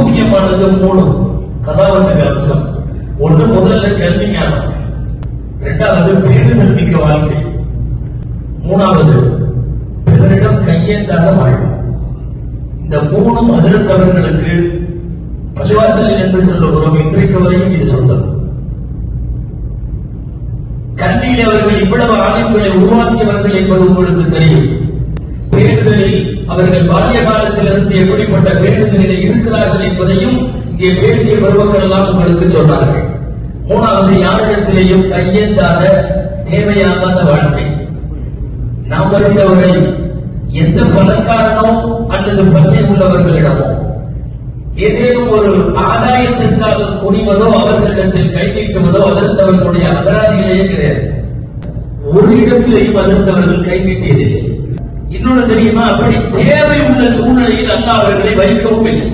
முக்கியமானது 3 கதாவத்துக்கு அம்சம். ஒன்று முதல்ல கல்வி ஞானம், இரண்டாவது பேருதல் மிக்க வாழ்க்கை, மூணாவது பிறரிடம் கையேந்தாத வாழ்வு. இந்த 3ம் ஹஜ்ரத் அவர்களுக்கு பள்ளிவாசலில் என்று சொல்லுகிறோம், இன்றைக்கு வரையும் இது சொந்தம். கல்வியில் அவர்கள் இவ்வளவு ஆலிம்களை உருவாக்கியவர்கள் என்பது உங்களுக்கு தெரியும். பேணுதலில் அவர்கள் பால்ய காலத்திலிருந்து எப்படிப்பட்ட பேணுதலில் இருக்கிறார்கள் என்பதையும் இங்கே பேசிய பெருமக்கள் எல்லாம் உங்களுக்கு சொன்னார்கள். மூணாவது, யாரிடத்திலேயும் கையேந்தாத தேவையாகாத வாழ்க்கை. நாம் வருகிறவரை எந்த பணக்காரனோ அல்லது பசை உள்ளவர்களிடமோ ஏதேனும் ஒரு ஆதாயத்திற்காக குனிவதோ அவர்களிடத்தில் கை நீட்டுவதோ அதற்கு அவர்களுடைய அகராதியிலேயே கிடையாது. ஒரு இடத்திலேயும் அதற்கு அவர்கள் கை நீட்டியதில்லை. இன்னொன்று தெரியுமா, அப்படி தேவை உள்ள சூழ்நிலையில் அல்லாஹ் அவர்களை வைக்கவும் இல்லை.